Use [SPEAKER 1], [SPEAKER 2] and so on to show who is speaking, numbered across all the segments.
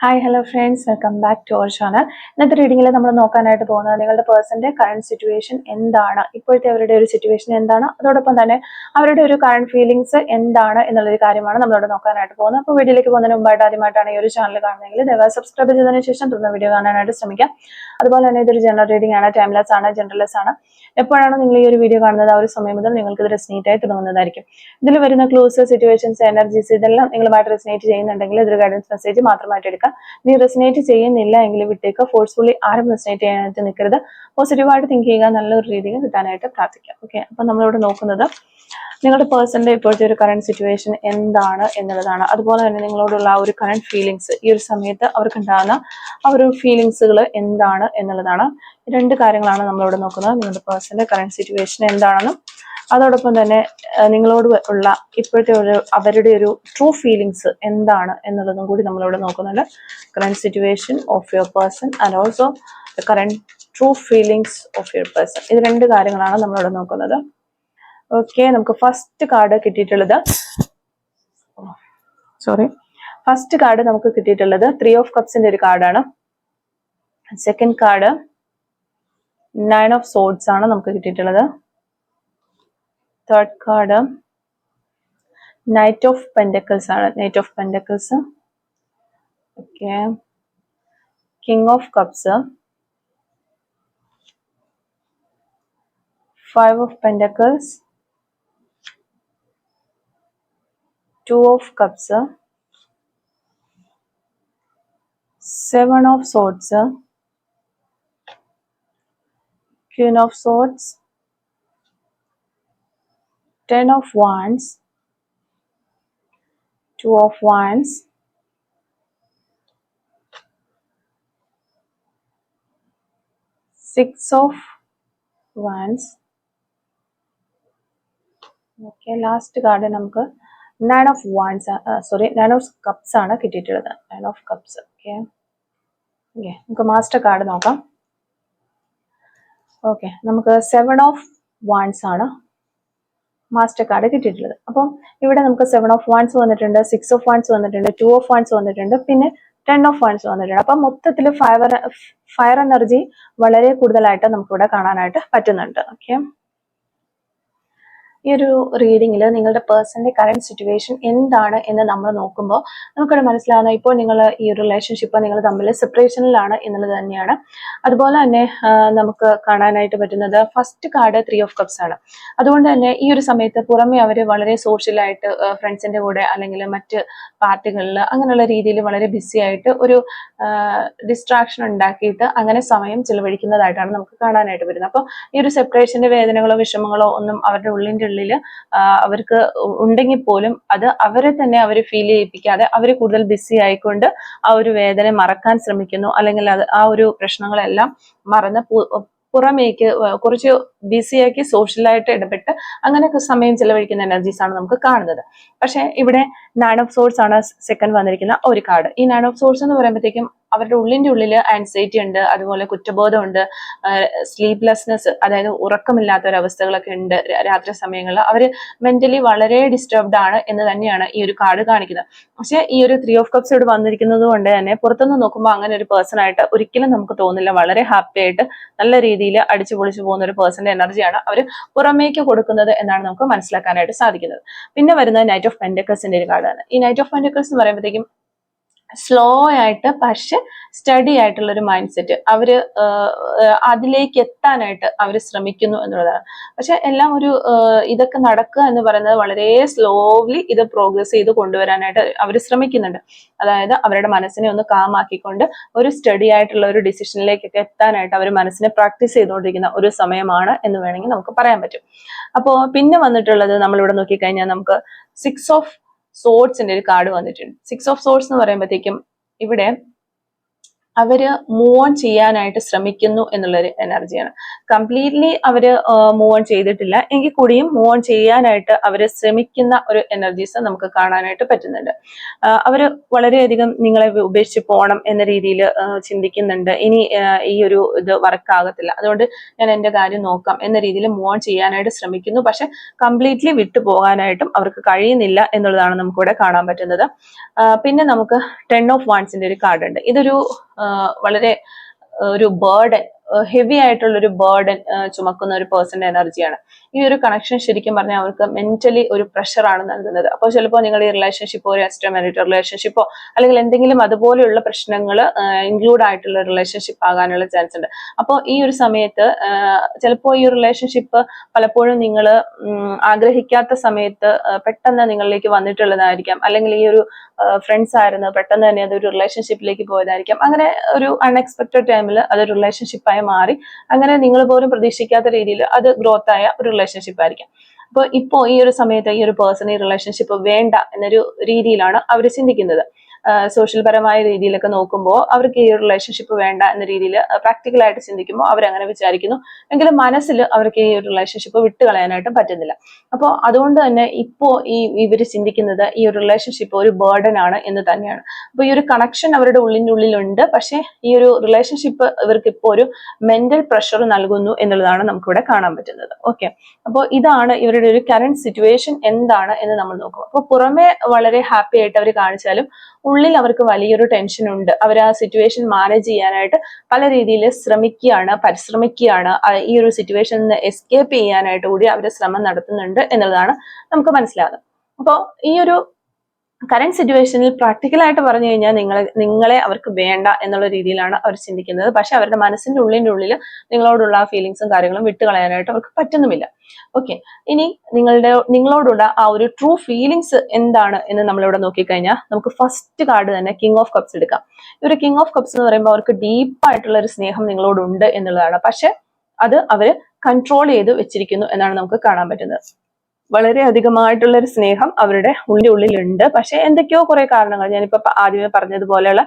[SPEAKER 1] Hi hello friends, welcome back to our channel. ഇന്നത്തെ റീഡിങ്ങിൽ നമ്മൾ നോക്കാനായിട്ട് പോകുന്നത് നിങ്ങളുടെ പേഴ്സന്റെ കറന്റ് സിറ്റുവേഷൻ എന്താണ്, ഇപ്പോഴത്തെ അവരുടെ ഒരു സിറ്റുവേഷൻ എന്താണ്, അതോടൊപ്പം തന്നെ അവരുടെ ഒരു കറന്റ് ഫീലിംഗ്സ് എന്താണ് എന്നുള്ളൊരു കാര്യമാണ് നമ്മളോട് നോക്കാനായിട്ട് പോകുന്നത്. അപ്പോൾ വീഡിയോയിലേക്ക് പോകുന്നതിന് മുമ്പായിട്ട് ആദ്യമായിട്ടാണ് ഈ ഒരു ചാനൽ കാണുന്നതെങ്കിൽ ദയവായി സബ്സ്ക്രൈബ് ചെയ്തതിനു ശേഷം തുടർന്ന് വീഡിയോ കാണാനായിട്ട് ശ്രമിക്കാം. അതുപോലെ തന്നെ ഇതൊരു ജനറൽ റീഡിംഗ് ആണ്, ടൈംലെസ് ആണ്, ജനറൽലെസ് ആണ്. എപ്പോഴാണ് നിങ്ങൾ ഈ ഒരു വീഡിയോ കാണുന്നത് ആ ഒരു സമയം മുതൽ നിങ്ങൾക്ക് ഇത് റെസനേറ്റ് ആയി തുടങ്ങുന്നതായിരിക്കും. ഇതിൽ വരുന്ന ക്ലൂസ്, സിറ്റുവേഷൻസ്, എനർജീസ് ഇതെല്ലാം നിങ്ങളുമായിട്ട് റെസനേറ്റ് ചെയ്യുന്നുണ്ടെങ്കിൽ ഇതൊരു ഗൈഡൻസ് മെസ്സേജ് മാത്രമായിട്ട് എടുക്കാം. നീ റെസനേറ്റ് ചെയ്യുന്നില്ല എങ്കിൽ വിട്ടേക്ക്. ഫോഴ്സ്ഫുള്ളി ആരും റെസനേറ്റ് ചെയ്യാനായിട്ട് നിൽക്കരുത്. പോസിറ്റീവായിട്ട് തിങ്ക് ചെയ്യുക, നല്ലൊരു റീഡിങ് കിട്ടാനായിട്ട് പ്രാർത്ഥിക്കാം. ഓക്കെ, അപ്പൊ നമ്മളിവിടെ നോക്കുന്നത് നിങ്ങളുടെ പേഴ്സന്റെ ഇപ്പോഴത്തെ ഒരു കറന്റ് സിറ്റുവേഷൻ എന്താണ് എന്നുള്ളതാണ്. അതുപോലെ തന്നെ നിങ്ങളോടുള്ള ആ ഒരു കറന്റ് ഫീലിങ്സ്, ഈ ഒരു സമയത്ത് അവർക്ക് ഉണ്ടാകുന്ന ആ ഒരു ഫീലിങ്സുകൾ എന്താണ് എന്നുള്ളതാണ്. രണ്ട് കാര്യങ്ങളാണ് നമ്മളിവിടെ നോക്കുന്നത്. നിങ്ങളുടെ പേഴ്സന്റെ കറന്റ് സിറ്റുവേഷൻ എന്താണെന്നും അതോടൊപ്പം തന്നെ നിങ്ങളോട് ഉള്ള ഇപ്പോഴത്തെ അവരുടെ ഒരു ട്രൂ ഫീലിങ്സ് എന്താണ് എന്നുള്ളതും കൂടി നമ്മളിവിടെ നോക്കുന്നുണ്ട്. Current situation of your person and also current true feelings of your person. ഇത് രണ്ട് കാര്യങ്ങളാണ് നമ്മളിവിടെ നോക്കുന്നത്. ഓക്കെ, നമുക്ക് ഫസ്റ്റ് കാർഡ് കിട്ടിയിട്ടുള്ളത് നമുക്ക് കിട്ടിയിട്ടുള്ളത് 3 ഓഫ് കപ്സിന്റെ ഒരു കാർഡാണ്. സെക്കൻഡ് കാർഡ് 9 ഓഫ് സോർഡ്സ് ആണ് നമുക്ക് കിട്ടിയിട്ടുള്ളത്. Third card knight of pentacles ആണ്. Knight of pentacles. Okay, king of cups, 5 of pentacles, 2 of cups, 7 of swords, queen of swords, 10 of wands, 2 of wands, 6 of wands. Okay, last card നമുക്ക് 9 of wands, 9 of cups ആണ് കിട്ടിയിട്ടുള്ളത്. 9 of cups. Okay, നമുക്ക് master card നോക്കാം. Okay, നമുക്ക് 7 of wands ആണ് master card കിട്ടിയിട്ടുള്ളത്. അപ്പം ഇവിടെ നമുക്ക് 7 ഓഫ് വാൻസ് വന്നിട്ടുണ്ട്, 6 ഓഫ് വാൻസ് വന്നിട്ടുണ്ട്, 2 ഓഫ് വാൻസ് വന്നിട്ടുണ്ട്, പിന്നെ 10 ഓഫ് വാൻസ് വന്നിട്ടുണ്ട്. അപ്പം മൊത്തത്തിൽ ഫയർ എനർജി വളരെ കൂടുതലായിട്ട് നമുക്കിവിടെ കാണാനായിട്ട് പറ്റുന്നുണ്ട്. ഓക്കെ, ഈ ഒരു റീഡിങ്ങിൽ നിങ്ങളുടെ പേഴ്സന്റെ കറന്റ് സിറ്റുവേഷൻ എന്താണ് എന്ന് നമ്മൾ നോക്കുമ്പോൾ നമുക്കിവിടെ മനസ്സിലാവുന്ന ഇപ്പോൾ നിങ്ങൾ ഈ ഒരു റിലേഷൻഷിപ്പ് നിങ്ങൾ തമ്മിൽ സെപ്പറേഷനിലാണ് എന്നുള്ളത് തന്നെയാണ്. അതുപോലെ തന്നെ നമുക്ക് കാണാനായിട്ട് പറ്റുന്നത് ഫസ്റ്റ് കാർഡ് 3 ഓഫ് കപ്സ് ആണ്. അതുകൊണ്ട് തന്നെ ഈ ഒരു സമയത്ത് പുറമെ അവർ വളരെ സോഷ്യലായിട്ട് ഫ്രണ്ട്സിന്റെ കൂടെ അല്ലെങ്കിൽ മറ്റ് പാർട്ടികളിൽ അങ്ങനെയുള്ള രീതിയിൽ വളരെ ബിസി ആയിട്ട് ഒരു ഡിസ്ട്രാക്ഷൻ ഉണ്ടാക്കിയിട്ട് അങ്ങനെ സമയം ചിലവഴിക്കുന്നതായിട്ടാണ് നമുക്ക് കാണാനായിട്ട് വരുന്നത്. അപ്പോൾ ഈ ഒരു സെപ്പറേഷന്റെ വേദനകളോ വിഷമങ്ങളോ ഒന്നും അവരുടെ ഉള്ളിൻ്റെ അവർക്ക് ഉണ്ടെങ്കിൽ പോലും അത് അവരെ തന്നെ അവർ ഫീൽ ചെയ്യിപ്പിക്കാതെ അവർ കൂടുതൽ ബിസി ആയിക്കൊണ്ട് ആ ഒരു വേദന മറക്കാൻ ശ്രമിക്കുന്നു, അല്ലെങ്കിൽ അത് ആ ഒരു പ്രശ്നങ്ങളെല്ലാം മറന്ന് പുറമേക്ക് കുറച്ച് ബിസിയാക്കി സോഷ്യലായിട്ട് ഇടപെട്ട് അങ്ങനെയൊക്കെ സമയം ചിലവഴിക്കുന്ന എനർജീസ് ആണ് നമുക്ക് കാണുന്നത്. പക്ഷെ ഇവിടെ 9 ഓഫ് സോർഡ്സ് ആണ് സെക്കൻഡ് വന്നിരിക്കുന്ന ഒരു കാർഡ്. ഈ 9 ഓഫ് സോർഡ്സ് എന്ന് പറയുമ്പോഴത്തേക്കും അവരുടെ ഉള്ളിൻ്റെ ഉള്ളിൽ ആൻസൈറ്റി ഉണ്ട്, അതുപോലെ കുറ്റബോധമുണ്ട്, സ്ലീപ്ലെസ്നെസ്, അതായത് ഉറക്കമില്ലാത്ത ഒരവസ്ഥകളൊക്കെ ഉണ്ട്. രാത്രി സമയങ്ങളിൽ അവർ മെന്റലി വളരെ ഡിസ്റ്റർബ്ഡ് ആണ് എന്ന് തന്നെയാണ് ഈ ഒരു കാർഡ് കാണിക്കുന്നത്. പക്ഷെ ഈ ഒരു 3 ഓഫ് കപ്സ് ഇവിടെ വന്നിരിക്കുന്നത് കൊണ്ട് തന്നെ പുറത്തുനിന്ന് നോക്കുമ്പോൾ അങ്ങനെ ഒരു പേഴ്സൺ ആയിട്ട് ഒരിക്കലും നമുക്ക് തോന്നില്ല. വളരെ ഹാപ്പി ആയിട്ട് നല്ല രീതിയിൽ അടിച്ചു പൊളിച്ചു പോകുന്ന ഒരു പേഴ്സന്റെ എനർജിയാണ് അവർ പുറമേക്ക് കൊടുക്കുന്നത് എന്നാണ് നമുക്ക് മനസ്സിലാക്കാനായിട്ട് സാധിക്കുന്നത്. പിന്നെ വരുന്നത് നൈറ്റ് ഓഫ് പെന്റക്കിൾസിന്റെ ഒരു കാർഡാണ്. ഈ നൈറ്റ് ഓഫ് പെന്റക്കിൾസ് എന്ന് പറയുമ്പോഴത്തേക്കും സ്ലോ ആയിട്ട് പക്ഷെ സ്റ്റഡി ആയിട്ടുള്ള ഒരു മൈൻഡ് സെറ്റ്, അവര് അതിലേക്ക് എത്താനായിട്ട് അവർ ശ്രമിക്കുന്നു എന്നുള്ളതാണ്. പക്ഷെ എല്ലാം ഒരു ഇതൊക്കെ നടക്കുക എന്ന് പറയുന്നത് വളരെ സ്ലോലി ഇത് പ്രോഗ്രസ് ചെയ്ത് കൊണ്ടുവരാനായിട്ട് അവർ ശ്രമിക്കുന്നുണ്ട്. അതായത് അവരുടെ മനസ്സിനെ ഒന്ന് കാമാക്കിക്കൊണ്ട് ഒരു സ്റ്റഡി ആയിട്ടുള്ള ഒരു ഡിസിഷനിലേക്കൊക്കെ എത്താനായിട്ട് അവർ മനസ്സിനെ പ്രാക്ടീസ് ചെയ്തുകൊണ്ടിരിക്കുന്ന ഒരു സമയമാണ് എന്ന് വേണമെങ്കിൽ നമുക്ക് പറയാൻ പറ്റും. അപ്പോൾ പിന്നെ വന്നിട്ടുള്ളത് നമ്മളിവിടെ നോക്കിക്കഴിഞ്ഞാൽ നമുക്ക് 6 ഓഫ് സോർഡ്സിന്റെ ഒരു കാർഡ് വന്നിട്ടുണ്ട്. 6 ഓഫ് സോർഡ്സ് എന്ന് പറയുമ്പോഴത്തേക്കും ഇവിടെ അവര് മൂവ് ഓൺ ചെയ്യാനായിട്ട് ശ്രമിക്കുന്നു എന്നുള്ളൊരു എനർജിയാണ്. കംപ്ലീറ്റ്ലി അവര് മൂവ് ഓൺ ചെയ്തിട്ടില്ല എങ്കിൽ കൂടിയും മൂവ് ഓൺ ചെയ്യാനായിട്ട് അവര് ശ്രമിക്കുന്ന ഒരു എനർജീസ് നമുക്ക് കാണാനായിട്ട് പറ്റുന്നുണ്ട്. അവര് വളരെയധികം നിങ്ങളെ ഉപേക്ഷിച്ച് പോകണം എന്ന രീതിയിൽ ചിന്തിക്കുന്നുണ്ട്. ഇനി ഈ ഒരു ഇത് വർക്ക് ആകത്തില്ല, അതുകൊണ്ട് ഞാൻ എന്റെ കാര്യം നോക്കാം എന്ന രീതിയിൽ മൂവ് ഓൺ ചെയ്യാനായിട്ട് ശ്രമിക്കുന്നു. പക്ഷെ കംപ്ലീറ്റ്ലി വിട്ടു പോകാനായിട്ടും അവർക്ക് കഴിയുന്നില്ല എന്നുള്ളതാണ് നമുക്കിവിടെ കാണാൻ പറ്റുന്നത്. പിന്നെ നമുക്ക് 10 ഓഫ് വാൻസിന്റെ ഒരു കാർഡ് ഉണ്ട്. ഇതൊരു വളരെ ഒരു ബേർഡൻ, ഹെവി ആയിട്ടുള്ള ഒരു ബേർഡൻ ചുമക്കുന്ന ഒരു പേഴ്സന്റെ എനർജിയാണ്. ഈ ഒരു കണക്ഷൻ ശരിക്കും പറഞ്ഞാൽ അവർക്ക് മെന്റലി ഒരു പ്രഷറാണ് നൽകുന്നത്. അപ്പോൾ ചിലപ്പോൾ നിങ്ങൾ ഈ റിലേഷൻഷിപ്പോ, ഒരു എക്സ്ട്രാ മാരിറ്റൽ റിലേഷൻഷിപ്പോ അല്ലെങ്കിൽ എന്തെങ്കിലും അതുപോലെയുള്ള പ്രശ്നങ്ങൾ ഇൻക്ലൂഡ് ആയിട്ടുള്ള റിലേഷൻഷിപ്പ് ആകാനുള്ള ചാൻസ് ഉണ്ട്. അപ്പോൾ ഈ ഒരു സമയത്ത് ചിലപ്പോൾ ഈ റിലേഷൻഷിപ്പ് പലപ്പോഴും നിങ്ങൾ ആഗ്രഹിക്കാത്ത സമയത്ത് പെട്ടെന്ന് നിങ്ങളിലേക്ക് വന്നിട്ടുള്ളതായിരിക്കാം. അല്ലെങ്കിൽ ഈ ഒരു ഫ്രണ്ട്സ് ആയിരുന്നു, പെട്ടെന്ന് തന്നെ അതൊരു റിലേഷൻഷിപ്പിലേക്ക് പോയതായിരിക്കാം. അങ്ങനെ ഒരു അൺഎക്സ്പെക്ടഡ് ടൈമിൽ അതൊരു റിലേഷൻഷിപ്പായി മാറി, അങ്ങനെ നിങ്ങൾ പോലും പ്രതീക്ഷിക്കാത്ത രീതിയിൽ അത് ഗ്രോത്ത് ആയ ഒരു റിലേഷൻഷിപ്പ് ആയിരിക്കാം. അപ്പോൾ ഇപ്പോൾ ഈ ഒരു സമയത്ത് ഈ ഒരു പേഴ്സൺ ഈ റിലേഷൻഷിപ്പ് വേണ്ട എന്നൊരു രീതിയിലാണ് അവർ ചിന്തിക്കുന്നത്. സോഷ്യൽ പരമായ രീതിയിലൊക്കെ നോക്കുമ്പോൾ അവർക്ക് ഈ റിലേഷൻഷിപ്പ് വേണ്ട എന്ന രീതിയിൽ പ്രാക്ടിക്കലായിട്ട് ചിന്തിക്കുമ്പോൾ അവരങ്ങനെ വിചാരിക്കുന്നു. എങ്കിലും മനസ്സിൽ അവർക്ക് ഈ ഒരു റിലേഷൻഷിപ്പ് വിട്ടുകളയാനായിട്ടും പറ്റുന്നില്ല. അപ്പോൾ അതുകൊണ്ട് തന്നെ ഇപ്പോൾ ഇവർ ചിന്തിക്കുന്നത് ഈ ഒരു റിലേഷൻഷിപ്പ് ഒരു ബേർഡൻ ആണ് എന്ന് തന്നെയാണ്. അപ്പോൾ ഈ ഒരു കണക്ഷൻ അവരുടെ ഉള്ളിനുള്ളിലുണ്ട്, പക്ഷേ ഈ ഒരു റിലേഷൻഷിപ്പ് ഇവർക്ക് ഇപ്പോൾ ഒരു മെന്റൽ പ്രഷർ നൽകുന്നു എന്നുള്ളതാണ് നമുക്കിവിടെ കാണാൻ പറ്റുന്നത്. ഓക്കെ, അപ്പോൾ ഇതാണ് ഇവരുടെ ഒരു കറന്റ് സിറ്റുവേഷൻ എന്താണ് എന്ന് നമ്മൾ നോക്കും. അപ്പോൾ പുറമെ വളരെ ഹാപ്പി ആയിട്ട് അവർ കാണിച്ചാലും ഉള്ളിൽ അവർക്ക് വലിയൊരു ടെൻഷൻ ഉണ്ട്. അവർ ആ സിറ്റുവേഷൻ മാനേജ് ചെയ്യാനായിട്ട് പല രീതിയിൽ പരിശ്രമിക്കുകയാണ്. ഈ ഒരു സിറ്റുവേഷനിൽ നിന്ന് എസ്കേപ്പ് ചെയ്യാനായിട്ട് കൂടി അവർ ശ്രമം നടത്തുന്നുണ്ട് എന്നുള്ളതാണ് നമുക്ക് മനസ്സിലാകുന്നത്. അപ്പോൾ ഈ ഒരു കറന്റ് സിറ്റുവേഷനിൽ പ്രാക്ടിക്കലായിട്ട് പറഞ്ഞു കഴിഞ്ഞാൽ നിങ്ങളെ അവർക്ക് വേണ്ട എന്നുള്ള രീതിയിലാണ് അവർ ചിന്തിക്കുന്നത്. പക്ഷെ അവരുടെ മനസ്സിന്റെ ഉള്ളിൽ നിങ്ങളോടുള്ള ആ ഫീലിങ്സും കാര്യങ്ങളും വിട്ടുകളയാനായിട്ട് അവർക്ക് പറ്റുന്നുമില്ല. ഓക്കെ, ഇനി നിങ്ങളോടുള്ള ആ ഒരു ട്രൂ ഫീലിങ്സ് എന്താണ് എന്ന് നമ്മളിവിടെ നോക്കിക്കഴിഞ്ഞാൽ നമുക്ക് ഫസ്റ്റ് കാർഡ് തന്നെ കിങ് ഓഫ് കപ്സ് എടുക്കാം. ഈ ഒരു കിങ് ഓഫ് കപ്സ് എന്ന് പറയുമ്പോൾ അവർക്ക് ഡീപ്പായിട്ടുള്ള ഒരു സ്നേഹം നിങ്ങളോടുണ്ട് എന്നുള്ളതാണ്. പക്ഷെ അത് അവര് കൺട്രോൾ ചെയ്ത് വെച്ചിരിക്കുന്നു എന്നാണ് നമുക്ക് കാണാൻ പറ്റുന്നത്. വളരെ അധികമായിട്ടുള്ള ഒരു സ്നേഹം അവരുടെ ഉള്ളിലുണ്ട്. പക്ഷെ എന്തൊക്കെയോ കുറെ കാരണങ്ങൾ, ഞാനിപ്പോ ആദ്യമേ പറഞ്ഞതുപോലെയുള്ള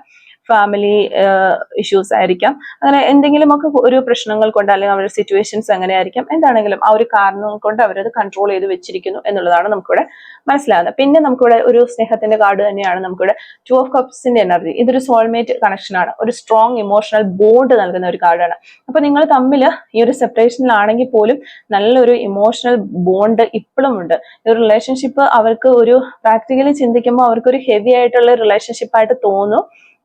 [SPEAKER 1] ഫാമിലി ഇഷ്യൂസ് ആയിരിക്കാം, അങ്ങനെ എന്തെങ്കിലുമൊക്കെ ഒരു പ്രശ്നങ്ങൾ കൊണ്ട്, അല്ലെങ്കിൽ അവരുടെ സിറ്റുവേഷൻസ് അങ്ങനെ ആയിരിക്കാം, എന്താണെങ്കിലും ആ ഒരു കാരണം കൊണ്ട് അവരത് കൺട്രോൾ ചെയ്ത് വെച്ചിരിക്കുന്നു എന്നുള്ളതാണ് നമുക്കിവിടെ മനസ്സിലാകുന്നത്. പിന്നെ നമുക്കിവിടെ ഒരു സ്നേഹത്തിന്റെ കാർഡ് തന്നെയാണ് നമുക്കിവിടെ 2 ഓഫ് കപ്സിന്റെ എനർജി. ഇതൊരു സോൾമേറ്റ് കണക്ഷൻ ആണ്, ഒരു സ്ട്രോങ് ഇമോഷണൽ ബോണ്ട് നൽകുന്ന ഒരു കാർഡാണ്. അപ്പൊ നിങ്ങൾ തമ്മിൽ ഈ ഒരു സെപ്പറേഷനിലാണെങ്കിൽ പോലും നല്ലൊരു ഇമോഷണൽ ബോണ്ട് ഇപ്പോഴും ഉണ്ട്. ഈ ഒരു റിലേഷൻഷിപ്പ് അവർക്ക് ഒരു പ്രാക്ടിക്കലി ചിന്തിക്കുമ്പോൾ അവർക്കൊരു ഹെവി ആയിട്ടുള്ള റിലേഷൻഷിപ്പ് ആയിട്ട് തോന്നും.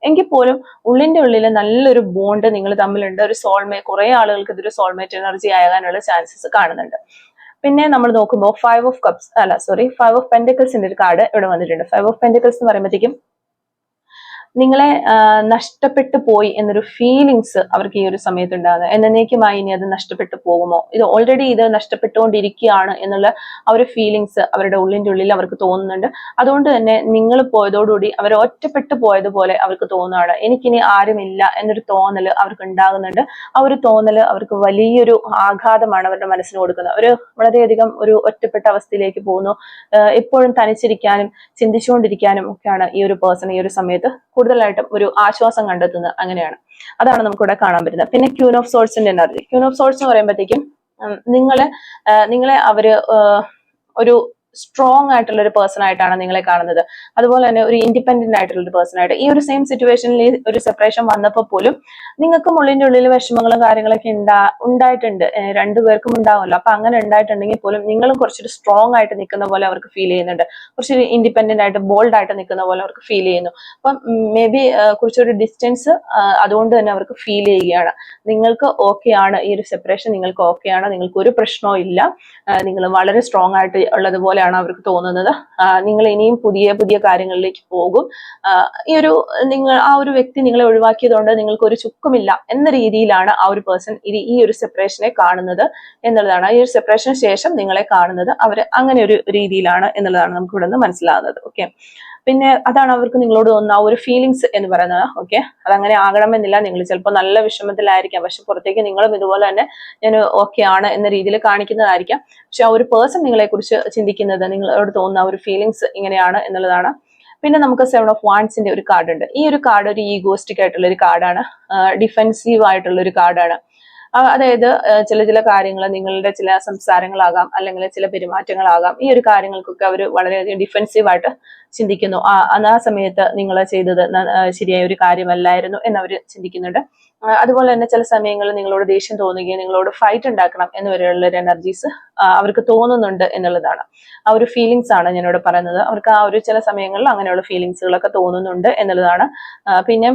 [SPEAKER 1] എങ്കിൽ പോലും ഉള്ളിന്റെ ഉള്ളിൽ നല്ലൊരു ബോണ്ട് നിങ്ങൾ തമ്മിലുണ്ട്. ഒരു സോൾമേറ്റ്, കുറെ ആളുകൾക്ക് ഇതൊരു സോൾമേറ്റ് എനർജി ആകാനുള്ള ചാൻസസ് കാണുന്നുണ്ട്. പിന്നെ നമ്മൾ നോക്കുമ്പോൾ 5 ഓഫ് പെന്റക്കിൾസിന്റെ ഒരു കാർഡ് ഇവിടെ വന്നിട്ടുണ്ട്. 5 ഓഫ് പെന്റക്കിൾസ് എന്ന് പറയുമ്പോഴത്തേക്കും നിങ്ങളെ നഷ്ടപ്പെട്ടു പോയി എന്നൊരു ഫീലിങ്സ് അവർക്ക് ഈ ഒരു സമയത്ത് ഉണ്ടാകുന്നത്. എന്നേക്കുമായി ഇനി അത് നഷ്ടപ്പെട്ടു പോകുമോ, ഓൾറെഡി ഇത് നഷ്ടപ്പെട്ടുകൊണ്ടിരിക്കുകയാണ് എന്നുള്ള ആ ഒരു ഫീലിങ്സ് അവരുടെ ഉള്ളിന്റെ ഉള്ളിൽ അവർക്ക് തോന്നുന്നുണ്ട്. അതുകൊണ്ട് തന്നെ നിങ്ങൾ പോയതോടുകൂടി അവർ ഒറ്റപ്പെട്ടു പോയതുപോലെ അവർക്ക് തോന്നുകയാണ്. എനിക്കിനി ആരുമില്ല എന്നൊരു തോന്നൽ അവർക്ക് ഉണ്ടാകുന്നുണ്ട്. ആ ഒരു തോന്നൽ അവർക്ക് വലിയൊരു ആഘാതമാണ് അവരുടെ മനസ്സിന് കൊടുക്കുന്നത്. അവർ വളരെയധികം ഒരു ഒറ്റപ്പെട്ട അവസ്ഥയിലേക്ക് പോകുന്നു. എപ്പോഴും തനിച്ചിരിക്കാനും ചിന്തിച്ചുകൊണ്ടിരിക്കാനും ഒക്കെയാണ് ഈ ഒരു പേഴ്സൺ ഈ ഒരു സമയത്ത് കൂടുതലായിട്ടും ഒരു ആശ്വാസം കണ്ടെത്തുന്നത്. അങ്ങനെയാണ്, അതാണ് നമുക്കിവിടെ കാണാൻ പറ്റുന്നത്. പിന്നെ ക്യൂൻ ഓഫ് സോൾസിന്റെ എനർജി. ക്യൂൻ ഓഫ് സോൾസ് എന്ന് പറയുമ്പോഴത്തേക്കും നിങ്ങളെ അവര് ഒരു സ്ട്രോങ് ആയിട്ടുള്ള ഒരു പേഴ്സൺ ആയിട്ടാണ് നിങ്ങളെ കാണുന്നത്. അതുപോലെ തന്നെ ഒരു ഇൻഡിപെൻഡന്റ് ആയിട്ടുള്ള ഒരു പേഴ്സൺ ആയിട്ട്. ഈ ഒരു സെയിം സിറ്റുവേഷനിൽ ഒരു സെപ്പറേഷൻ വന്നപ്പോൾ പോലും നിങ്ങൾക്കും ഉള്ളിന്റെ ഉള്ളിൽ വിഷമങ്ങളും കാര്യങ്ങളൊക്കെ ഉണ്ടായിട്ടുണ്ട്. രണ്ടുപേർക്കും ഉണ്ടാവുമല്ലോ. അപ്പൊ അങ്ങനെ ഉണ്ടായിട്ടുണ്ടെങ്കിൽ പോലും നിങ്ങളും കുറച്ചൊരു സ്ട്രോങ് ആയിട്ട് നിൽക്കുന്ന പോലെ അവർക്ക് ഫീൽ ചെയ്യുന്നുണ്ട്. കുറച്ചൊരു ഇൻഡിപെൻഡന്റ് ആയിട്ട് ബോൾഡ് ആയിട്ട് നിൽക്കുന്ന പോലെ അവർക്ക് ഫീൽ ചെയ്യുന്നു. അപ്പം മേ ബി കുറച്ചൊരു ഡിസ്റ്റൻസ് അതുകൊണ്ട് തന്നെ അവർക്ക് ഫീൽ ചെയ്യുകയാണ്. നിങ്ങൾക്ക് ഓക്കെ ആണ്, ഈ ഒരു സെപ്പറേഷൻ നിങ്ങൾക്ക് ഓക്കെ ആണ്, നിങ്ങൾക്ക് ഒരു പ്രശ്നവും ഇല്ല, നിങ്ങൾ വളരെ സ്ട്രോങ് ആയിട്ട് ഉള്ളതുപോലെ അവർക്ക് തോന്നുന്നത്. നിങ്ങൾ ഇനിയും പുതിയ പുതിയ കാര്യങ്ങളിലേക്ക് പോകും. ആ ഒരു വ്യക്തി നിങ്ങളെ ഒഴിവാക്കിയതുകൊണ്ട് നിങ്ങൾക്ക് ഒരു ചുക്കുമില്ല എന്ന രീതിയിലാണ് ആ ഒരു പേഴ്സൺ ഈ ഒരു സെപ്പറേഷനെ കാണുന്നത് എന്നുള്ളതാണ്. ഈ ഒരു സെപ്പറേഷന് ശേഷം നിങ്ങളെ കാണുന്നത് അവർ അങ്ങനെ ഒരു രീതിയിലാണ് എന്നുള്ളതാണ് നമുക്ക് ഇവിടെ നിന്ന് മനസ്സിലാകുന്നത്. ഓക്കെ, പിന്നെ അതാണ് അവർക്ക് നിങ്ങളോട് തോന്നുന്ന ആ ഒരു ഫീലിങ്സ് എന്ന് പറയുന്നത്. ഓക്കെ, അതങ്ങനെ ആകണമെന്നില്ല. നിങ്ങൾ ചിലപ്പോൾ നല്ല വിഷമത്തിലായിരിക്കാം, പക്ഷെ പുറത്തേക്ക് നിങ്ങളും ഇതുപോലെ തന്നെ ഞാൻ ഓക്കെ ആണ് എന്ന രീതിയിൽ കാണിക്കുന്നതായിരിക്കാം. പക്ഷെ ആ ഒരു പേഴ്സൺ നിങ്ങളെ കുറിച്ച് ചിന്തിക്കുന്നത്, നിങ്ങളോട് തോന്നുന്ന ആ ഒരു ഫീലിങ്സ് ഇങ്ങനെയാണ് എന്നുള്ളതാണ്. പിന്നെ നമുക്ക് 7 of Wands ഒരു കാർഡ് ഉണ്ട്. ഈ ഒരു കാർഡ് ഒരു ഈഗോസ്റ്റിക് ആയിട്ടുള്ള ഒരു കാർഡാണ്, ഡിഫെൻസീവ് ആയിട്ടുള്ള ഒരു കാർഡാണ്. അതായത് ചില കാര്യങ്ങൾ, നിങ്ങളുടെ ചില സംസാരങ്ങളാകാം, അല്ലെങ്കിൽ ചില പെരുമാറ്റങ്ങളാകാം, ഈ ഒരു കാര്യങ്ങൾക്കൊക്കെ അവർ വളരെയധികം ഡിഫെൻസീവായിട്ട് ചിന്തിക്കുന്നു. ആ സമയത്ത് നിങ്ങൾ ചെയ്തത് ശരിയായ ഒരു കാര്യമല്ലായിരുന്നു എന്നവർ ചിന്തിക്കുന്നുണ്ട്. അതുപോലെ തന്നെ ചില സമയങ്ങളിൽ നിങ്ങളോട് ദേഷ്യം തോന്നുകയും നിങ്ങളോട് ഫൈറ്റ് ഉണ്ടാക്കണം എന്നുവരെയുള്ള ഒരു എനർജീസ് അവർക്ക് തോന്നുന്നുണ്ട് എന്നുള്ളതാണ്. ആ ഒരു ഫീലിങ്സ് ആണ് ഞാനിവിടെ പറയുന്നത്. അവർക്ക് ആ ഒരു ചില സമയങ്ങളിൽ അങ്ങനെയുള്ള ഫീലിങ്സുകളൊക്കെ തോന്നുന്നുണ്ട് എന്നുള്ളതാണ്. പിന്നെ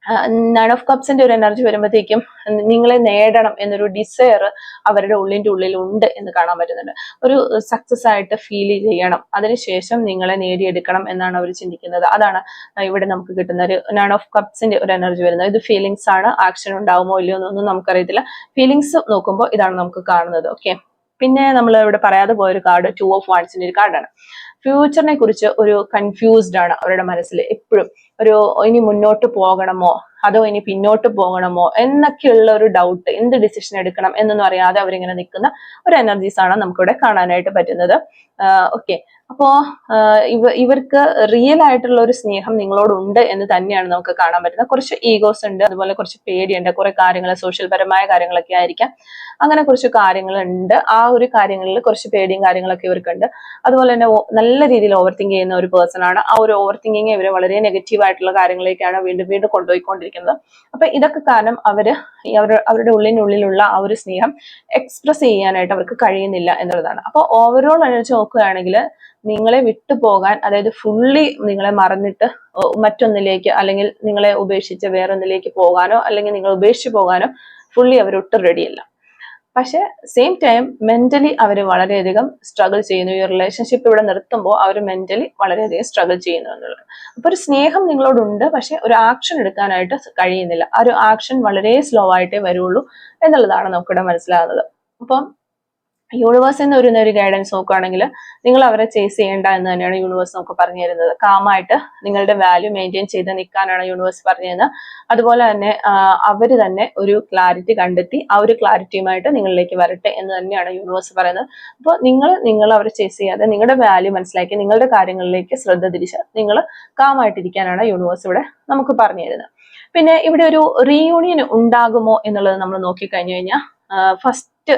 [SPEAKER 1] 9 of Cups ഒരു എനർജി വരുമ്പോഴത്തേക്കും നിങ്ങളെ നേടണം എന്നൊരു ഡിസയർ അവരുടെ ഉള്ളിൽ ഉണ്ട് എന്ന് കാണാൻ പറ്റുന്നുണ്ട്. ഒരു സക്സസ് ആയിട്ട് ഫീൽ ചെയ്യണം, അതിനുശേഷം നിങ്ങളെ നേടിയെടുക്കണം എന്നാണ് അവർ ചിന്തിക്കുന്നത്. അതാണ് ഇവിടെ നമുക്ക് കിട്ടുന്ന ഒരു 9 of Cups ഒരു എനർജി വരുന്നത്. ഇത് ഫീലിങ്സ് ആണ്, ആക്ഷൻ ഉണ്ടാവുമോ ഇല്ലയോ എന്നൊന്നും നമുക്കറിയത്തില്ല. ഫീലിങ്സ് നോക്കുമ്പോൾ ഇതാണ് നമുക്ക് കാണുന്നത്. ഓക്കെ, പിന്നെ നമ്മൾ ഇവിടെ പറയാതെ പോയൊരു കാർഡ് 2 of Wands ഒരു കാർഡാണ്. ഫ്യൂച്ചറിനെ കുറിച്ച് ഒരു കൺഫ്യൂസ്ഡ് ആണ് അവരുടെ മനസ്സിൽ എപ്പോഴും. ഇനി മുന്നോട്ട് പോകണമോ അതോ ഇനി പിന്നോട്ട് പോകണമോ എന്നൊക്കെയുള്ള ഒരു ഡൗട്ട്, എന്ത് ഡിസിഷൻ എടുക്കണം എന്നൊന്നും അറിയാതെ അവരിങ്ങനെ നിൽക്കുന്ന ഒരു എനർജീസ് ആണ് നമുക്കിവിടെ കാണാനായിട്ട് പറ്റുന്നത്. ഓക്കെ, അപ്പോ ഇവർക്ക് റിയൽ ആയിട്ടുള്ള ഒരു സ്നേഹം നിങ്ങളോടുണ്ട് എന്ന് തന്നെയാണ് നമുക്ക് കാണാൻ പറ്റുന്നത്. കുറച്ച് ഈഗോസ് ഉണ്ട്, അതുപോലെ കുറച്ച് പേടിയുണ്ട്, കുറെ കാര്യങ്ങൾ സോഷ്യൽ പരമായ കാര്യങ്ങളൊക്കെ ആയിരിക്കാം, അങ്ങനെ കുറച്ച് കാര്യങ്ങളുണ്ട്. ആ ഒരു കാര്യങ്ങളിൽ കുറച്ച് പേടിയും കാര്യങ്ങളൊക്കെ ഇവർക്കുണ്ട്. അതുപോലെ തന്നെ നല്ല രീതിയിൽ ഓവർ തിങ്ക് ചെയ്യുന്ന ഒരു പേഴ്സൺ ആണ്. ആ ഒരു ഓവർ തിങ്കിങ് ഇവരെ വളരെ നെഗറ്റീവ് ആയിട്ടുള്ള കാര്യങ്ങളിലേക്കാണ് വീണ്ടും വീണ്ടും കൊണ്ടുപോയിക്കൊണ്ടിരിക്കുന്നത്. അപ്പൊ ഇതൊക്കെ കാരണം അവരുടെ ഉള്ളിലുള്ള ആ ഒരു സ്നേഹം എക്സ്പ്രസ് ചെയ്യാനായിട്ട് അവർക്ക് കഴിയുന്നില്ല എന്നുള്ളതാണ്. അപ്പൊ ഓവറോൾ അനുസരിച്ച് നോക്കുകയാണെങ്കിൽ നിങ്ങളെ വിട്ടുപോകാൻ, അതായത് ഫുള്ളി നിങ്ങളെ മറന്നിട്ട് മറ്റൊന്നിലേക്ക്, അല്ലെങ്കിൽ നിങ്ങളെ ഉപേക്ഷിച്ച് വേറൊന്നിലേക്ക് പോകാനോ, അല്ലെങ്കിൽ നിങ്ങൾ ഉപേക്ഷിച്ച് പോകാനോ ഫുള്ളി അവരൊട്ടും റെഡിയല്ല. പക്ഷെ സെയിം ടൈം മെന്റലി അവർ വളരെയധികം സ്ട്രഗിൾ ചെയ്യുന്നു. ഈ റിലേഷൻഷിപ്പ് ഇവിടെ നിർത്തുമ്പോൾ അവർ മെന്റലി വളരെയധികം സ്ട്രഗിൾ ചെയ്യുന്നു എന്നുള്ളത്. അപ്പൊ ഒരു സ്നേഹം നിങ്ങളോടുണ്ട്, പക്ഷെ ഒരു ആക്ഷൻ എടുക്കാനായിട്ട് കഴിയുന്നില്ല. ആ ഒരു ആക്ഷൻ വളരെ സ്ലോ ആയിട്ടേ വരുള്ളൂ എന്നുള്ളതാണ് നമുക്കിവിടെ മനസ്സിലാകുന്നത്. അപ്പം യൂണിവേഴ്സിൽ നിന്ന് ഒരു ഗൈഡൻസ് നോക്കുകയാണെങ്കിൽ നിങ്ങൾ അവരെ ചേസ് ചെയ്യേണ്ട എന്ന് തന്നെയാണ് യൂണിവേഴ്സ് നമുക്ക് പറഞ്ഞു തരുന്നത്. കാമായിട്ട് നിങ്ങളുടെ വാല്യൂ മെയിൻറ്റെയിൻ ചെയ്ത് നിൽക്കാനാണ് യൂണിവേഴ്സ് പറഞ്ഞു തരുന്നത്. അതുപോലെ തന്നെ അവർ തന്നെ ഒരു ക്ലാരിറ്റി കണ്ടെത്തി ആ ഒരു ക്ലാരിറ്റിയുമായിട്ട് നിങ്ങളിലേക്ക് വരട്ടെ എന്ന് തന്നെയാണ് യൂണിവേഴ്സ് പറയുന്നത്. അപ്പോൾ നിങ്ങൾ അവരെ ചേസ് ചെയ്യാതെ നിങ്ങളുടെ വാല്യൂ മനസ്സിലാക്കി നിങ്ങളുടെ കാര്യങ്ങളിലേക്ക് ശ്രദ്ധ തിരിച്ച് നിങ്ങൾ കാമായിട്ടിരിക്കാനാണ് യൂണിവേഴ്സ് ഇവിടെ നമുക്ക് പറഞ്ഞു തരുന്നത്. പിന്നെ ഇവിടെ ഒരു റീയൂണിയൻ ഉണ്ടാകുമോ എന്നുള്ളത് നമ്മൾ നോക്കിക്കഴിഞ്ഞു കഴിഞ്ഞാൽ ഫസ്റ്റ്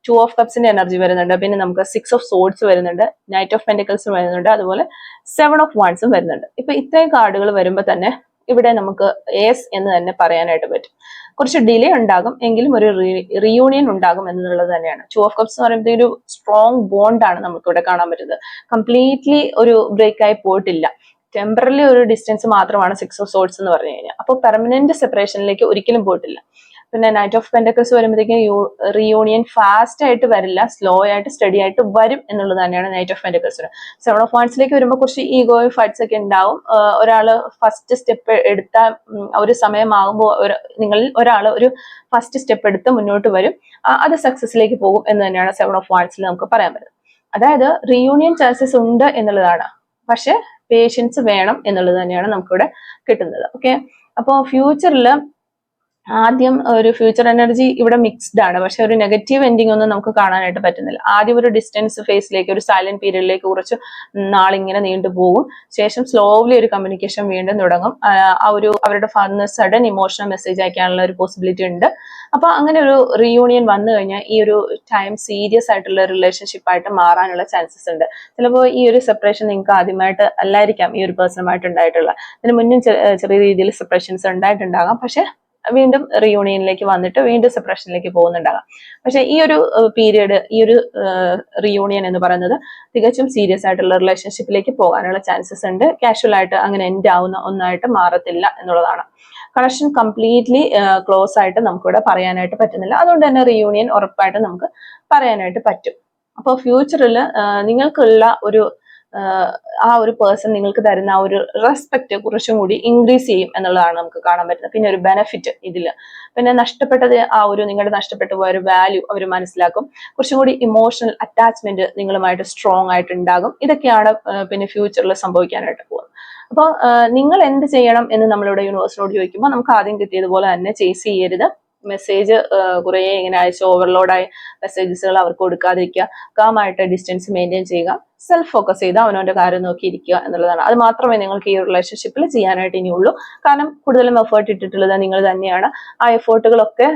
[SPEAKER 1] 2 of Cups എനർജി വരുന്നുണ്ട്. പിന്നെ നമുക്ക് 6 of Swords വരുന്നുണ്ട്, Knight of Pentacles വരുന്നുണ്ട്, അതുപോലെ 7 of Wands വരുന്നുണ്ട്. ഇപ്പൊ ഇത്രയും കാർഡുകൾ വരുമ്പോൾ തന്നെ ഇവിടെ നമുക്ക് എസ് എന്ന് തന്നെ പറയാനായിട്ട് പറ്റും. കുറച്ച് ഡിലേ ഉണ്ടാകും, എങ്കിലും ഒരു റീയൂണിയൻ ഉണ്ടാകും എന്നുള്ളത് തന്നെയാണ്. 2 of Cups എന്ന് പറയുമ്പോൾ ഒരു സ്ട്രോങ് ബോണ്ടാണ് നമുക്ക് ഇവിടെ കാണാൻ പറ്റുന്നത്. കംപ്ലീറ്റ്ലി ഒരു ബ്രേക്ക് ആയി പോയിട്ടില്ല, ടെമ്പറലി ഒരു ഡിസ്റ്റൻസ് മാത്രമാണ് 6 of Swords എന്ന് പറഞ്ഞു കഴിഞ്ഞാൽ. അപ്പോൾ പെർമനന്റ് സെപ്പറേഷനിലേക്ക് ഒരിക്കലും പോയിട്ടില്ല. പിന്നെ Knight of Pentacles വരുമ്പോഴത്തേക്കും റീയൂണിയൻ ഫാസ്റ്റ് ആയിട്ട് വരില്ല, സ്ലോ ആയിട്ട് സ്റ്റഡി ആയിട്ട് വരും എന്നുള്ളത് തന്നെയാണ് Knight of Pentacles. 7 of Wands വരുമ്പോൾ കുറച്ച് ഈഗോയും ഫൈറ്റ്സ് ഒക്കെ ഉണ്ടാവും. ഒരാള് ഫസ്റ്റ് സ്റ്റെപ്പ് എടുത്ത ഒരു സമയമാകുമ്പോൾ നിങ്ങളിൽ ഒരാൾ ഒരു ഫസ്റ്റ് സ്റ്റെപ്പ് എടുത്ത് മുന്നോട്ട് വരും, അത് സക്സസിലേക്ക് പോകും എന്ന് തന്നെയാണ് 7 of Wands നമുക്ക് പറയാൻ പറ്റുന്നത്. അതായത് റീയൂണിയൻ ചാൻസസ് ഉണ്ട് എന്നുള്ളതാണ്, പക്ഷെ പേഷ്യൻസ് വേണം എന്നുള്ളത് തന്നെയാണ് നമുക്കിവിടെ കിട്ടുന്നത്. ഓക്കെ, അപ്പോൾ ഫ്യൂച്ചറിൽ ആദ്യം ഒരു ഫ്യൂച്ചർ എനർജി ഇവിടെ മിക്സ്ഡ് ആണ്, പക്ഷെ ഒരു നെഗറ്റീവ് എൻഡിങ് ഒന്നും നമുക്ക് കാണാനായിട്ട് പറ്റുന്നില്ല. ആദ്യം ഒരു ഡിസ്റ്റൻസ് ഫേസിലേക്ക്, ഒരു സൈലന്റ് പീരീഡിലേക്ക് കുറച്ച് നാളിങ്ങനെ നീണ്ടുപോകും. ശേഷം സ്ലോലി ഒരു കമ്മ്യൂണിക്കേഷൻ വീണ്ടും തുടങ്ങും. അവരുടെ ഫാദറിന് സഡൻ ഇമോഷണൽ മെസ്സേജ് അയക്കാനുള്ള ഒരു പോസിബിലിറ്റി ഉണ്ട്. അപ്പൊ അങ്ങനെ ഒരു റീയൂണിയൻ വന്നു കഴിഞ്ഞാൽ ഈ ഒരു ടൈം സീരിയസ് ആയിട്ടുള്ള റിലേഷൻഷിപ്പ് ആയിട്ട് മാറാനുള്ള ചാൻസസ് ഉണ്ട്. ചിലപ്പോൾ ഈ ഒരു സെപ്പറേഷൻ നിങ്ങൾക്ക് ആദ്യമായിട്ട് അല്ലായിരിക്കാം ഈ ഒരു പേഴ്സണുമായിട്ട് ഉണ്ടായിട്ടുള്ള, ഇതിന് മുന്നും ചെറിയ രീതിയിൽ സെപ്പറേഷൻസ് ഉണ്ടായിട്ടുണ്ടാകാം, പക്ഷെ വീണ്ടും റീയൂണിയനിലേക്ക് വന്നിട്ട് വീണ്ടും സെപ്പറേഷനിലേക്ക് പോകുന്നുണ്ടാകാം. പക്ഷെ ഈ ഒരു പീരീഡ്, ഈ ഒരു റീയൂണിയൻ എന്ന് പറയുന്നത് തികച്ചും സീരിയസ് ആയിട്ടുള്ള റിലേഷൻഷിപ്പിലേക്ക് പോകാനുള്ള ചാൻസസ് ഉണ്ട്. കാഷ്വൽ ആയിട്ട് അങ്ങനെ എൻഡ് ആവുന്ന ഒന്നായിട്ട് മാറത്തില്ല എന്നുള്ളതാണ്. കണക്ഷൻ കംപ്ലീറ്റ്ലി ക്ലോസ് ആയിട്ട് നമുക്കിവിടെ പറയാനായിട്ട് പറ്റുന്നില്ല. അതുകൊണ്ട് തന്നെ റീയൂണിയൻ ഉറപ്പായിട്ട് നമുക്ക് പറയാനായിട്ട് പറ്റും. അപ്പോൾ ഫ്യൂച്ചറിൽ നിങ്ങൾക്കുള്ള ആ ഒരു പേഴ്സൺ നിങ്ങൾക്ക് തരുന്ന ആ ഒരു റെസ്പെക്ട് കുറച്ചും കൂടി ഇൻക്രീസ് ചെയ്യും എന്നുള്ളതാണ് നമുക്ക് കാണാൻ പറ്റുന്നത്. പിന്നെ ഒരു ബെനിഫിറ്റ് ഇതിൽ, പിന്നെ നഷ്ടപ്പെട്ടത് നിങ്ങളുടെ നഷ്ടപ്പെട്ടു പോയ ഒരു വാല്യൂ അവർ മനസ്സിലാക്കും. കുറച്ചും കൂടി ഇമോഷണൽ അറ്റാച്ച്മെന്റ് നിങ്ങളുമായിട്ട് സ്ട്രോങ് ആയിട്ട് ഉണ്ടാകും. ഇതൊക്കെയാണ് പിന്നെ ഫ്യൂച്ചറിൽ സംഭവിക്കാനായിട്ട് പോകുന്നത്. അപ്പോൾ നിങ്ങൾ എന്ത് ചെയ്യണം എന്ന് നമ്മളിവിടെ യൂണിവേഴ്സിനോട് ചോദിക്കുമ്പോൾ നമുക്ക് ആദ്യം കിട്ടിയതുപോലെ തന്നെ ചേസ് ചെയ്യരുത്. മെസ്സേജ് കുറേ ഇങ്ങനെ അയച്ച് ഓവർലോഡായ മെസ്സേജസുകൾ അവർക്ക് കൊടുക്കാതിരിക്കുക, കാമായിട്ട് ഡിസ്റ്റൻസ് മെയിൻറ്റെയിൻ ചെയ്യുക, സെൽഫ് ഫോക്കസ് ചെയ്ത് അവനവന്റെ കാര്യം നോക്കിയിരിക്കുക എന്നുള്ളതാണ്. അത് മാത്രമേ നിങ്ങൾക്ക് ഈ റിലേഷൻഷിപ്പിൽ ചെയ്യാനായിട്ട് ഇനിയുള്ളൂ. കാരണം കൂടുതലും എഫേർട്ട് ഇട്ടിട്ടുള്ളത് നിങ്ങൾ തന്നെയാണ്. ആ എഫേർട്ടുകളൊക്കെ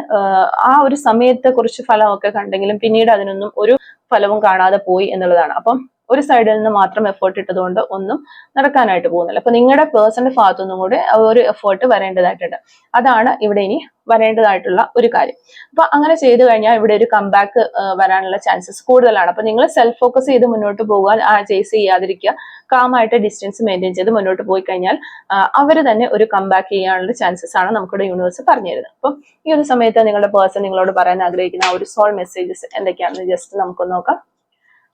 [SPEAKER 1] ആ ഒരു സമയത്തെ കുറിച്ച് ഫലമൊക്കെ കണ്ടെങ്കിലും പിന്നീട് അതിനൊന്നും ഒരു ഫലവും കാണാതെ പോയി എന്നുള്ളതാണ്. അപ്പം ഒരു സൈഡിൽ നിന്ന് മാത്രം എഫേർട്ട് ഇട്ടതുകൊണ്ട് ഒന്നും നടക്കാനായിട്ട് പോകുന്നില്ല. അപ്പൊ നിങ്ങളുടെ പേഴ്സണൽ ഭാഗത്തുനിന്നും കൂടെ ഒരു എഫേർട്ട് വരേണ്ടതായിട്ടുണ്ട്. അതാണ് ഇവിടെ ഇനി വരേണ്ടതായിട്ടുള്ള ഒരു കാര്യം. അപ്പൊ അങ്ങനെ ചെയ്തു കഴിഞ്ഞാൽ ഇവിടെ ഒരു കംബാക്ക് വരാനുള്ള ചാൻസസ് കൂടുതലാണ്. അപ്പൊ നിങ്ങൾ സെൽഫ് ഫോക്കസ് ചെയ്ത് മുന്നോട്ട് പോകാൻ ചേസ് ചെയ്യാതിരിക്കുക, കാമായിട്ട് ഡിസ്റ്റൻസ് മെയിൻറ്റെയിൻ ചെയ്ത് മുന്നോട്ട് പോയി കഴിഞ്ഞാൽ അവർ തന്നെ ഒരു കംബാക്ക് ചെയ്യാനുള്ള ചാൻസസ് ആണ് നമുക്കിവിടെ യൂണിവേഴ്സ് പറഞ്ഞു തരുന്നത്. അപ്പം ഈ ഒരു സമയത്ത് നിങ്ങളുടെ പേഴ്സൺ നിങ്ങളോട് പറയാൻ ആഗ്രഹിക്കുന്ന ഒരു സോൾ മെസ്സേജസ് എന്തൊക്കെയാണെന്ന് ജസ്റ്റ് നമുക്ക് നോക്കാം.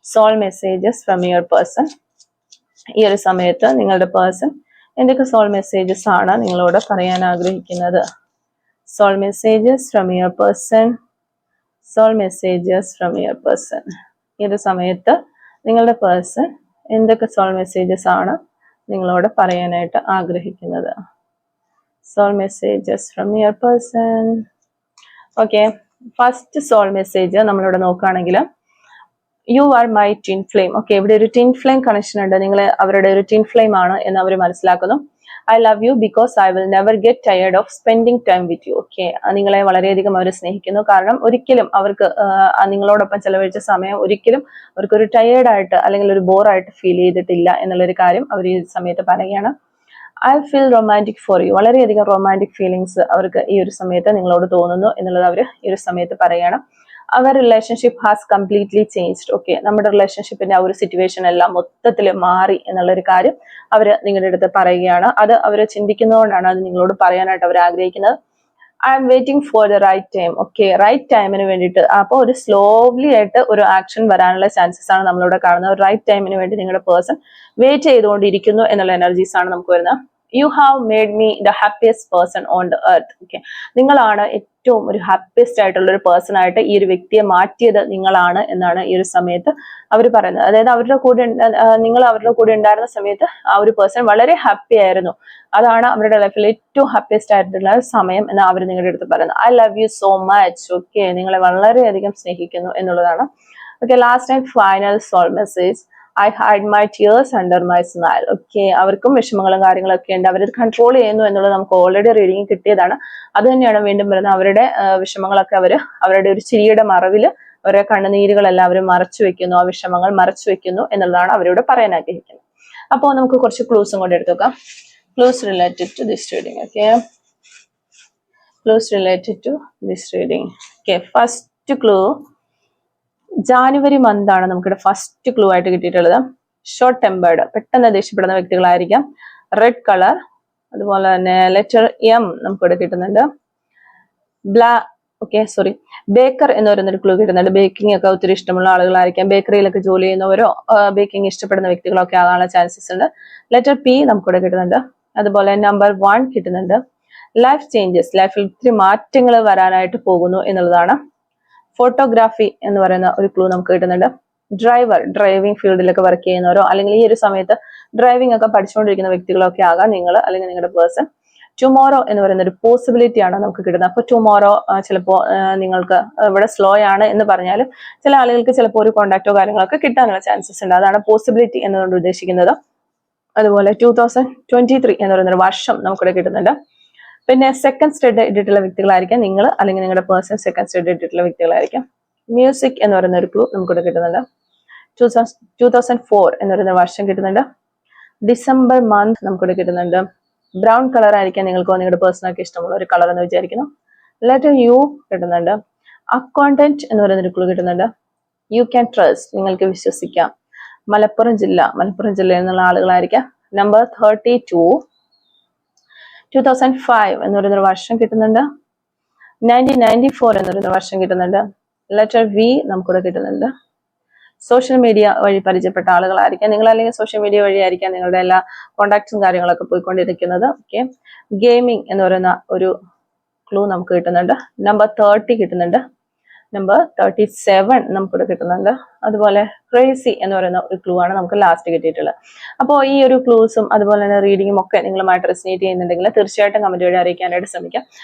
[SPEAKER 1] Soul messages from your person. ഈ ഒരു സമയത്ത് നിങ്ങളുടെ പേഴ്സൺ എന്തൊക്കെ സോൾ മെസ്സേജസ് ആണ് നിങ്ങളോട് പറയാൻ ആഗ്രഹിക്കുന്നത്? Soul messages from your person. Soul messages from your person. ഈ ഒരു സമയത്ത് നിങ്ങളുടെ പേഴ്സൺ എന്തൊക്കെ സോൾ മെസ്സേജസ് ആണ് നിങ്ങളോട് പറയാനായിട്ട് ആഗ്രഹിക്കുന്നത്? Soul messages from your person. Okay, first soul message നമ്മളിവിടെ നോക്കുകയാണെങ്കിൽ you are my twin flame. Okay, ഇവിടെ ഒരു ട്വിൻ ഫ്ലെയിം കണക്ഷൻ ഉണ്ട്. നിങ്ങൾ അവരുടെ ഒരു ട്വിൻ ഫ്ലെയിം ആണ് എന്ന് അവർ മനസ്സിലാക്കുന്നു. I love you because I will never get tired of spending time with you. Okay, നിങ്ങളെ വളരെയധികം അവർ സ്നേഹിക്കുന്നു. കാരണം ഒരിക്കലും അവർക്ക് നിങ്ങളോടൊപ്പം ചെലവഴിച്ച സമയം ഒരിക്കലും അവർക്കൊരു ടയേർഡായിട്ട് അല്ലെങ്കിൽ ഒരു ബോറായിട്ട് ഫീൽ ചെയ്തിട്ടില്ല എന്നുള്ളൊരു കാര്യം അവർ ഈ സമയത്ത് പറയുകയാണ്. I feel romantic for you. വളരെയധികം റൊമാൻറ്റിക് ഫീലിങ്സ് അവർക്ക് ഈ ഒരു സമയത്ത് നിങ്ങളോട് തോന്നുന്നു എന്നുള്ളത് അവർ ഈ ഒരു സമയത്ത് പറയുകയാണ്. Our relationship has completely changed. Okay, നമ്മുടെ റിലേഷൻഷിപ്പിന്റെ ആ ഒരു സിറ്റുവേഷൻ എല്ലാം മൊത്തത്തിൽ മാറി എന്നുള്ളൊരു കാര്യം അവർ നിങ്ങളുടെ അടുത്ത് പറയുകയാണ്. അത് അവർ ചിന്തിക്കുന്നതുകൊണ്ടാണ് അത് നിങ്ങളോട് പറയാനായിട്ട് അവർ ആഗ്രഹിക്കുന്നത്. I'm waiting for the right time. Okay, right ടൈമിന് വേണ്ടിയിട്ട് അപ്പോൾ ഒരു സ്ലോലി ആയിട്ട് ഒരു ആക്ഷൻ വരാനുള്ള ചാൻസസ് ആണ് നമ്മളിവിടെ കാണുന്നത്. റൈറ്റ് ടൈമിന് വേണ്ടി നിങ്ങളുടെ പേഴ്സൺ വെയിറ്റ് ചെയ്തുകൊണ്ടിരിക്കുന്നു എന്നുള്ള എനർജീസ് ആണ് നമുക്ക് വരുന്നത്. You have made me the happiest person on the earth. Okay, നിങ്ങളാണ് ഏറ്റവും ഒരു ഹാപ്പിയസ്റ്റ് ആയിട്ടുള്ള ഒരു പേഴ്സൺ ആയിട്ട് ഈ ഒരു വ്യക്തിയെ മാറ്റിയത് നിങ്ങളാണ് എന്നാണ് ഈ ഒരു സമയത്ത് അവർ പറയുന്നത്. അതായത് അവരുടെ കൂടെ നിങ്ങൾ അവരുടെ കൂടെ ഉണ്ടായിരുന്ന സമയത്ത് ആ ഒരു പേഴ്സൺ വളരെ ഹാപ്പി ആയിരുന്നു. അതാണ് അവരുടെ ലൈഫിൽ ഏറ്റവും ഹാപ്പിയസ്റ്റ് ആയിട്ടുള്ള സമയം എന്ന് അവർ നിങ്ങളുടെ അടുത്ത് പറയുന്നത്. I love you so much. Okay, നിങ്ങളെ വളരെയധികം സ്നേഹിക്കുന്നു എന്നുള്ളതാണ്. Okay, last and final soul message. I hide my tears under my smile. Okay, അവർക്കും വിഷമങ്ങളും കാര്യങ്ങളൊക്കെ ഉണ്ട്. അവരത് കൺട്രോൾ ചെയ്യുന്നു എന്നുള്ളത് നമുക്ക് ഓൾറെഡി റീഡിങ് കിട്ടിയതാണ്. അത് തന്നെയാണ് വീണ്ടും വരുന്നത്. അവരുടെ വിഷമങ്ങളൊക്കെ അവരുടെ ഒരു ചിരിയുടെ മറവിൽ അവരുടെ കണ്ണുനീരുകളെല്ലാം അവർ മറച്ചു വെക്കുന്നു, ആ വിഷമങ്ങൾ മറച്ചു വെക്കുന്നു എന്നുള്ളതാണ് അവരോട് പറയാൻ ആഗ്രഹിക്കുന്നത്. അപ്പോൾ നമുക്ക് കുറച്ച് ക്ലൂസും കൊണ്ട് എടുത്തു നോക്കാം. Clues related to this reading. Okay, clues related to this reading. Okay, first clue January month ആണ് നമുക്കിവിടെ ഫസ്റ്റ് ക്ലൂ ആയിട്ട് കിട്ടിയിട്ടുള്ളത്. ഷോർട്ട് ടെമ്പേർഡ്, പെട്ടെന്ന് ദേഷ്യപ്പെടുന്ന വ്യക്തികളായിരിക്കാം. റെഡ് കളർ, അതുപോലെ തന്നെ ലെറ്റർ എം നമുക്കിവിടെ കിട്ടുന്നുണ്ട്. ബേക്കർ എന്ന് പറയുന്നൊരു ക്ലൂ കിട്ടുന്നുണ്ട്. ബേക്കിംഗ് ഒക്കെ ഒത്തിരി ഇഷ്ടമുള്ള ആളുകളായിരിക്കാം. ബേക്കറിയിലൊക്കെ ജോലി ചെയ്യുന്നവരോ ബേക്കിംഗ് ഇഷ്ടപ്പെടുന്ന വ്യക്തികളൊക്കെ ആകാനുള്ള ചാൻസസ് ഉണ്ട്. ലെറ്റർ പി നമുക്കിവിടെ കിട്ടുന്നുണ്ട്. അതുപോലെ നമ്പർ 1 കിട്ടുന്നുണ്ട്. ലൈഫ് ചേഞ്ചസ്, ലൈഫിൽ ഒത്തിരി മാറ്റങ്ങൾ വരാനായിട്ട് പോകുന്നു എന്നുള്ളതാണ്. ഫോട്ടോഗ്രാഫി എന്ന് പറയുന്ന ഒരു ക്ലൂ നമുക്ക് കിട്ടുന്നുണ്ട്. ഡ്രൈവർ, ഡ്രൈവിംഗ് ഫീൽഡിലൊക്കെ വർക്ക് ചെയ്യുന്നവരോ അല്ലെങ്കിൽ ഈ ഒരു സമയത്ത് ഡ്രൈവിംഗ് ഒക്കെ പഠിച്ചുകൊണ്ടിരിക്കുന്ന വ്യക്തികളൊക്കെ ആകാം നിങ്ങൾ അല്ലെങ്കിൽ നിങ്ങളുടെ പേഴ്സൺ. ടുമോറോ എന്ന് പറയുന്ന ഒരു പോസിബിലിറ്റി ആണ് നമുക്ക് കിട്ടുന്നത്. അപ്പൊ ടുമോറോ ചിലപ്പോൾ നിങ്ങൾക്ക് ഇവിടെ സ്ലോ ആണ് എന്ന് പറഞ്ഞാലും ചില ആളുകൾക്ക് ചിലപ്പോൾ ഒരു കോണ്ടാക്റ്റോ കാര്യങ്ങളൊക്കെ കിട്ടാനുള്ള ചാൻസസ് ഉണ്ട്. അതാണ് പോസിബിലിറ്റി എന്നുകൊണ്ട് ഉദ്ദേശിക്കുന്നത്. അതുപോലെ 2023 എന്ന് പറയുന്ന ഒരു വർഷം നമുക്കിവിടെ കിട്ടുന്നുണ്ട്. പിന്നെ സെക്കൻഡ് സ്റ്റഡി ഇട്ടിട്ടുള്ള വ്യക്തികളായിരിക്കാം നിങ്ങൾ അല്ലെങ്കിൽ നിങ്ങളുടെ പേഴ്സൺ സെക്കൻഡ് സ്റ്റഡി ഇട്ടിട്ടുള്ള വ്യക്തികളായിരിക്കാം. മ്യൂസിക് എന്ന് പറയുന്ന ഒരു ക്ലൂ നമുക്കിവിടെ കിട്ടുന്നുണ്ട്. 2004 എന്ന് പറയുന്ന വർഷം കിട്ടുന്നുണ്ട്. ഡിസംബർ മന്ത് നമുക്കിവിടെ കിട്ടുന്നുണ്ട്. ബ്രൗൺ കളർ ആയിരിക്കാം നിങ്ങൾക്കോ നിങ്ങളുടെ പേഴ്സണൊക്കെ ഇഷ്ടമുള്ള ഒരു കളർ എന്ന് വിചാരിക്കുന്നു. ലെറ്റർ യു കിട്ടുന്നുണ്ട്. അക്കൗണ്ടന്റ് എന്ന് പറയുന്ന ഒരു ക്ലൂ കിട്ടുന്നുണ്ട്. യു ക്യാൻ ട്രസ്റ്റ്, നിങ്ങൾക്ക് വിശ്വസിക്കാം. മലപ്പുറം ജില്ലയിൽ നിന്നുള്ള ആളുകളായിരിക്കാം. നമ്പർ 32 2005 എന്ന് പറയുന്നൊരു വർഷം കിട്ടുന്നുണ്ട്. 1994 എന്ന് പറയുന്ന വർഷം കിട്ടുന്നുണ്ട്. ലെറ്റർ വി നമുക്കിവിടെ കിട്ടുന്നുണ്ട്. സോഷ്യൽ മീഡിയ വഴി പരിചയപ്പെട്ട ആളുകളായിരിക്കാം നിങ്ങൾ, അല്ലെങ്കിൽ സോഷ്യൽ മീഡിയ വഴിയായിരിക്കാം നിങ്ങളുടെ എല്ലാ കോണ്ടാക്ട്സും കാര്യങ്ങളൊക്കെ പോയിക്കൊണ്ടിരിക്കുന്നത്. ഓക്കെ, ഗെയിമിംഗ് എന്ന് പറയുന്ന ഒരു ക്ലൂ നമുക്ക് കിട്ടുന്നുണ്ട്. നമ്പർ 30 കിട്ടുന്നുണ്ട്. നമ്പർ 37 നമുക്കിവിടെ കിട്ടുന്നുണ്ട്. അതുപോലെ ക്രേസി എന്ന് പറയുന്ന ഒരു ക്ലൂ ആണ് നമുക്ക് ലാസ്റ്റ് കിട്ടിയിട്ടുള്ളത്. അപ്പോൾ ഈ ഒരു ക്ലൂസും അതുപോലെ തന്നെ റീഡിങ്ങും ഒക്കെ നിങ്ങളുമായിട്ട് റെസനേറ്റ് ചെയ്യുന്നുണ്ടെങ്കിൽ തീർച്ചയായിട്ടും കമന്റ് വഴി അറിയിക്കാനായിട്ട് ശ്രമിക്കാം.